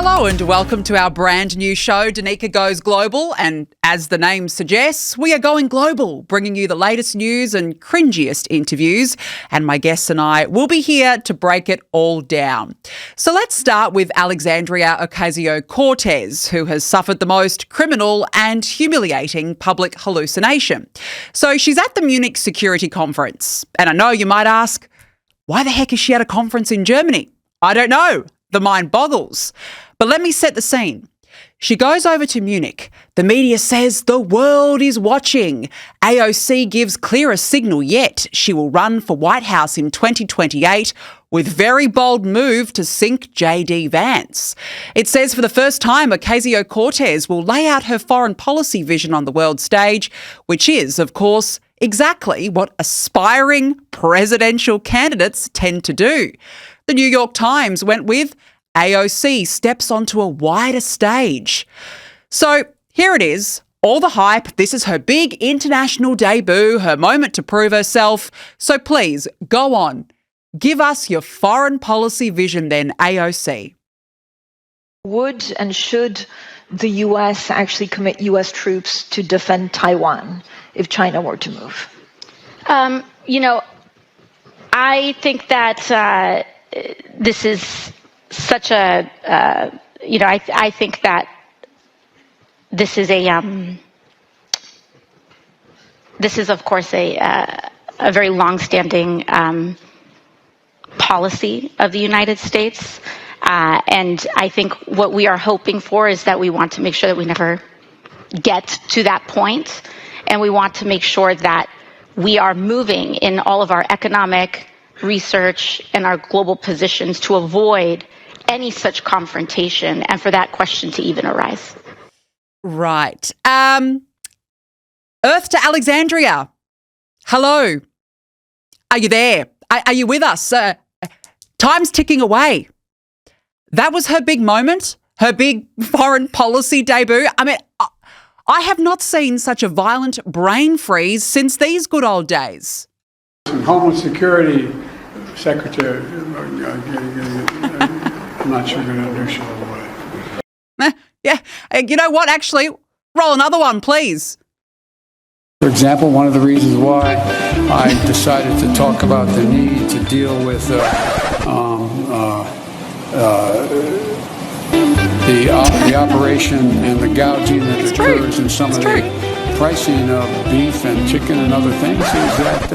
Hello and welcome to our brand new show, Danica Goes Global. And as the name suggests, we are going global, bringing you the latest news and cringiest interviews. And my guests and I will be here to break it all down. So let's start with Alexandria Ocasio-Cortez, who has suffered the most criminal and humiliating public hallucination. So she's at the Munich Security Conference. And I know you might ask, why the heck is she at a conference in Germany? I don't know. The mind boggles. But let me set the scene. She goes over to Munich. The media says the world is watching. AOC gives clearer signal yet. She will run for White House in 2028 with very bold move to sink JD Vance. It says for the first time, Ocasio-Cortez will lay out her foreign policy vision on the world stage, which is, of course, exactly what aspiring presidential candidates tend to do. The New York Times went with AOC steps onto a wider stage. So here it is, all the hype. This is her big international debut, her moment to prove herself. So please, go on. Give us your foreign policy vision then, AOC. Would and should the U.S. actually commit U.S. troops to defend Taiwan if China were to move? I think that this is such a, I think that this is this is of course a very long-standing policy of the United States, and I think what we are hoping for is that we want to make sure that we never get to that point, and we want to make sure that we are moving in all of our economic research and our global positions to avoid any such confrontation and for that question to even arise. Right. Earth to Alexandria. Hello. Are you there? Are you with us? Time's ticking away. That was her big moment, her big foreign policy debut. I mean, I have not seen such a violent brain freeze since these good old days. Homeland Security Secretary, I'm not sure going to introduce you all the way. Yeah, you know what, actually, roll another one, please. For example, one of the reasons why I decided to talk about the need to deal with the operation and the gouging that occurs in some of the pricing of beef and chicken and other things is that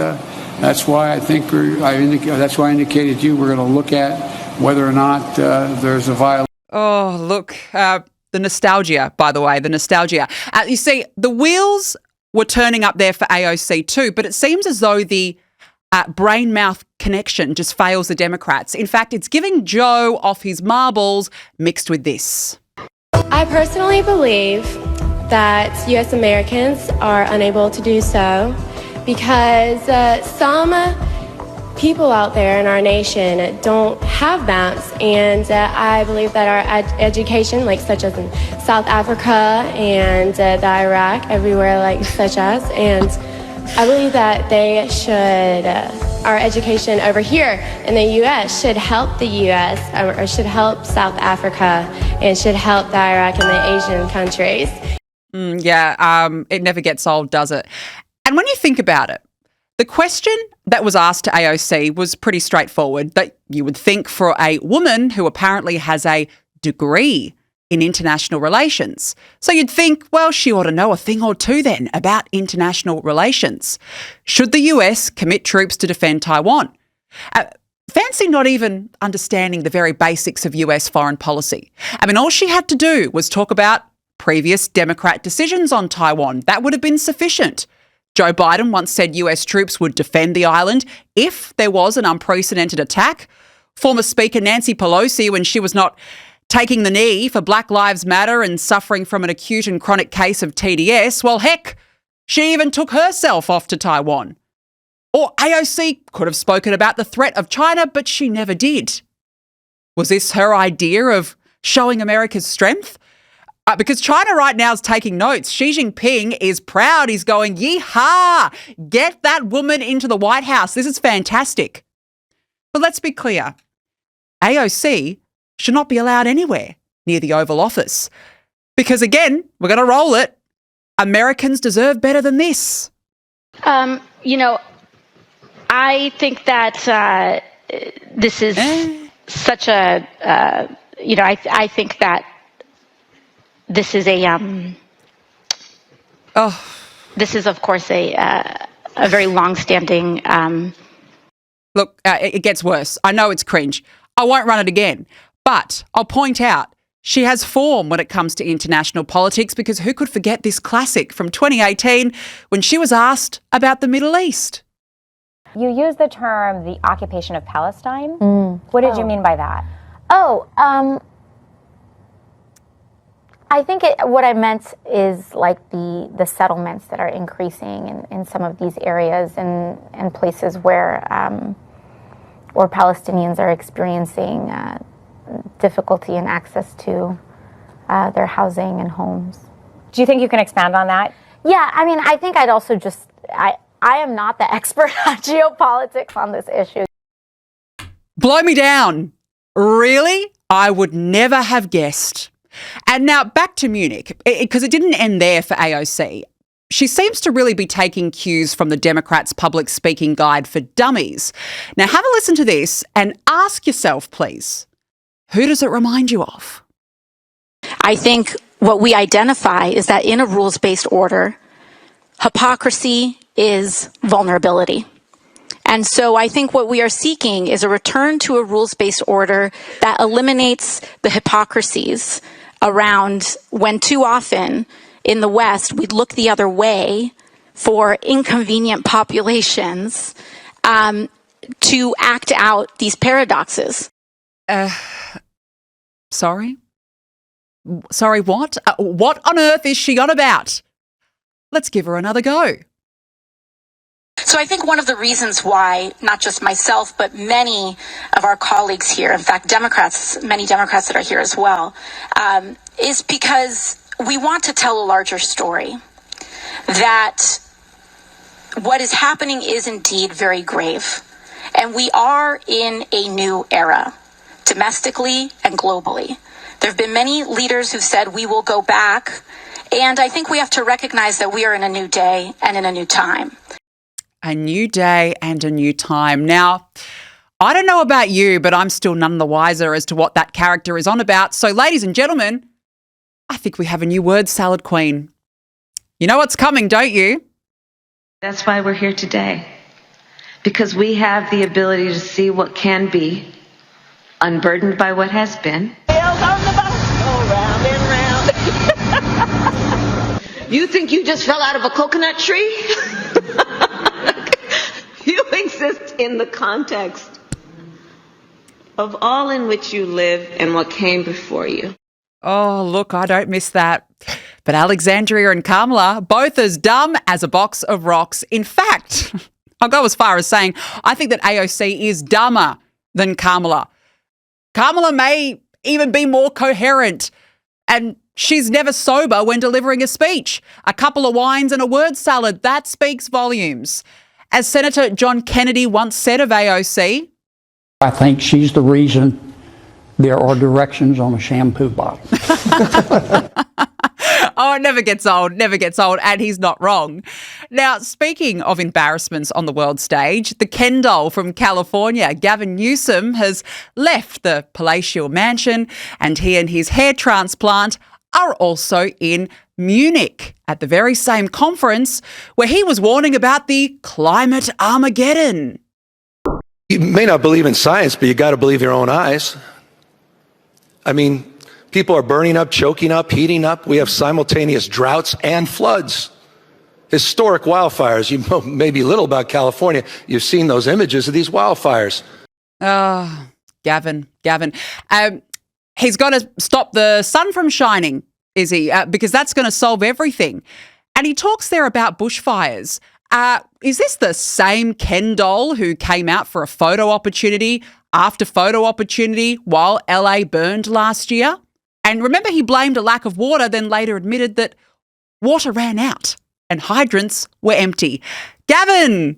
that's why I think that's why I indicated to you we're going to look at whether or not there's a violation. Oh, look, the nostalgia, by the way, the nostalgia. You see, the wheels were turning up there for AOC too, but it seems as though the brain-mouth connection just fails the Democrats. In fact, it's giving Joe off his marbles mixed with this. I personally believe that U.S. Americans are unable to do so because some people out there in our nation don't have maps, and I believe that our education, like such as in South Africa and the Iraq, everywhere like such as, and I believe that they should, our education over here in the U.S. should help the U.S. or should help South Africa and should help the Iraq and the Asian countries. It never gets old, does it? And when you think about it, the question that was asked to AOC was pretty straightforward, that you would think for a woman who apparently has a degree in international relations. So you'd think, well, she ought to know a thing or two then about international relations. Should the US commit troops to defend Taiwan? Fancy not even understanding the very basics of US foreign policy. I mean, all she had to do was talk about previous Democrat decisions on Taiwan. That would have been sufficient. Joe Biden once said US troops would defend the island if there was an unprecedented attack. Former Speaker Nancy Pelosi, when she was not taking the knee for Black Lives Matter and suffering from an acute and chronic case of TDS, well, heck, she even took herself off to Taiwan. Or AOC could have spoken about the threat of China, but she never did. Was this her idea of showing America's strength? Because China right now is taking notes. Xi Jinping is proud. He's going, yee-haw, get that woman into the White House. This is fantastic. But let's be clear. AOC should not be allowed anywhere, near the Oval Office. Because again, we're going to roll it. Americans deserve better than this. I think that this is such a, I think that this is this is, of course, a very long-standing... Look, it gets worse. I know it's cringe. I won't run it again. But I'll point out, she has form when it comes to international politics, because who could forget this classic from 2018 when she was asked about the Middle East? You used the term the occupation of Palestine. What did you mean by that? I think what I meant is like the settlements that are increasing in some of these areas and places where Palestinians are experiencing difficulty in access to their housing and homes. Do you think you can expand on that? Yeah, I mean, I think I'd also just, I am not the expert on geopolitics on this issue. Blow me down. Really? I would never have guessed. And now back to Munich, because it didn't end there for AOC. She seems to really be taking cues from the Democrats' public speaking guide for dummies. Now have a listen to this and ask yourself, please, who does it remind you of? I think what we identify is that in a rules-based order, hypocrisy is vulnerability. And so I think what we are seeking is a return to a rules-based order that eliminates the hypocrisies around when too often in the West we look the other way for inconvenient populations to act out these paradoxes. Sorry? Sorry, what? What on earth is she on about? Let's give her another go. So I think one of the reasons why, not just myself, but many of our colleagues here, in fact, many Democrats that are here as well, is because we want to tell a larger story. That what is happening is indeed very grave. And we are in a new era, domestically and globally. There have been many leaders who've said we will go back. And I think we have to recognize that we are in a new day and in a new time. A new day and a new time. Now, I don't know about you, but I'm still none the wiser as to what that character is on about. So, ladies and gentlemen, I think we have a new word salad queen. You know what's coming, don't you? That's why we're here today. Because we have the ability to see what can be, unburdened by what has been. You think you just fell out of a coconut tree? You exist in the context of all in which you live and what came before you. Oh, look, I don't miss that. But Alexandria and Kamala, both as dumb as a box of rocks. In fact, I'll go as far as saying I think that AOC is dumber than Kamala. Kamala may even be more coherent, and she's never sober when delivering a speech. A couple of wines and a word salad, that speaks volumes. As Senator John Kennedy once said of AOC, I think she's the reason there are directions on a shampoo bottle. Oh, it never gets old, and he's not wrong. Now, speaking of embarrassments on the world stage, the Ken doll from California, Gavin Newsom, has left the palatial mansion, and he and his hair transplant are also in Munich at the very same conference where he was warning about the climate Armageddon. You may not believe in science, but you got to believe your own eyes. I mean, people are burning up, choking up, heating up. We have simultaneous droughts and floods. Historic wildfires. You know maybe little about California. You've seen those images of these wildfires. Oh, Gavin. He's got to stop the sun from shining, is he? Because that's going to solve everything. And he talks there about bushfires. Is this the same Ken doll who came out for a photo opportunity after photo opportunity while LA burned last year? And remember, he blamed a lack of water, then later admitted that water ran out and hydrants were empty. Gavin,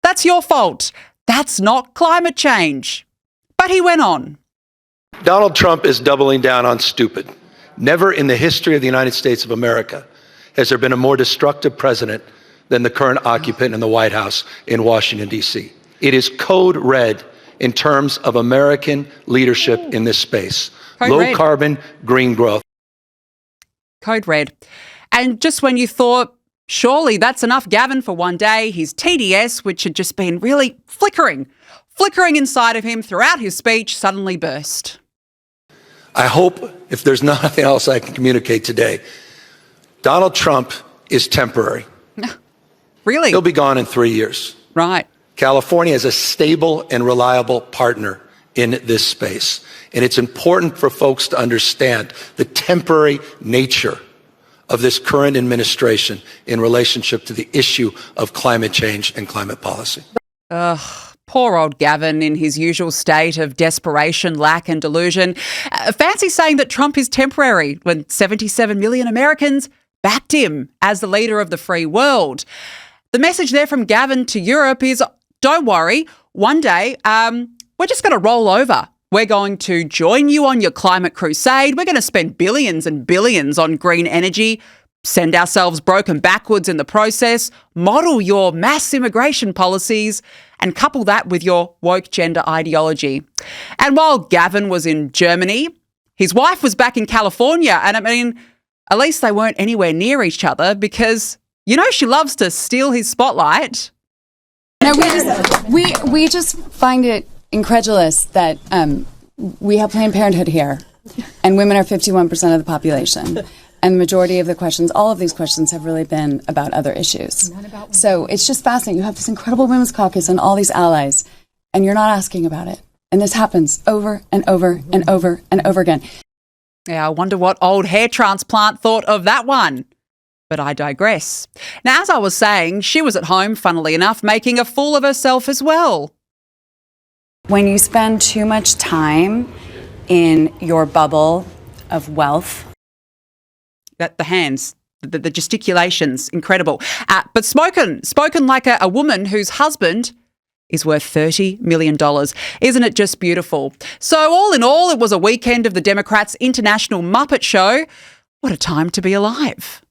that's your fault. That's not climate change. But he went on. Donald Trump is doubling down on stupid. Never in the history of the United States of America has there been a more destructive president than the current occupant in the White House in Washington, D.C. It is code red in terms of American leadership in this space. Low carbon, green growth. Code red. And just when you thought, surely that's enough Gavin for one day, his TDS, which had just been really flickering inside of him throughout his speech, suddenly burst. I hope, if there's nothing else I can communicate today, Donald Trump is temporary. Really? He'll be gone in 3 years. Right. California is a stable and reliable partner in this space. And it's important for folks to understand the temporary nature of this current administration in relationship to the issue of climate change and climate policy. Poor old Gavin in his usual state of desperation, lack and delusion. Fancy saying that Trump is temporary when 77 million Americans backed him as the leader of the free world. The message there from Gavin to Europe is, don't worry, one day we're just going to roll over. We're going to join you on your climate crusade. We're going to spend billions and billions on green energy, send ourselves broken backwards in the process, model your mass immigration policies, and couple that with your woke gender ideology. And while Gavin was in Germany, his wife was back in California. And I mean, at least they weren't anywhere near each other because, you know, she loves to steal his spotlight. No, we just find it incredulous that we have Planned Parenthood here and women are 51% of the population. And the majority of the questions, all of these questions have really been about other issues. So it's just fascinating. You have this incredible women's caucus and all these allies, and you're not asking about it. And this happens over and over and over and over again. Yeah, I wonder what old hair transplant thought of that one. But I digress. Now, as I was saying, she was at home, funnily enough, making a fool of herself as well. When you spend too much time in your bubble of wealth, the hands, the gesticulations, incredible. But spoken like a woman whose husband is worth $30 million. Isn't it just beautiful? So all in all, it was a weekend of the Democrats' international Muppet Show. What a time to be alive.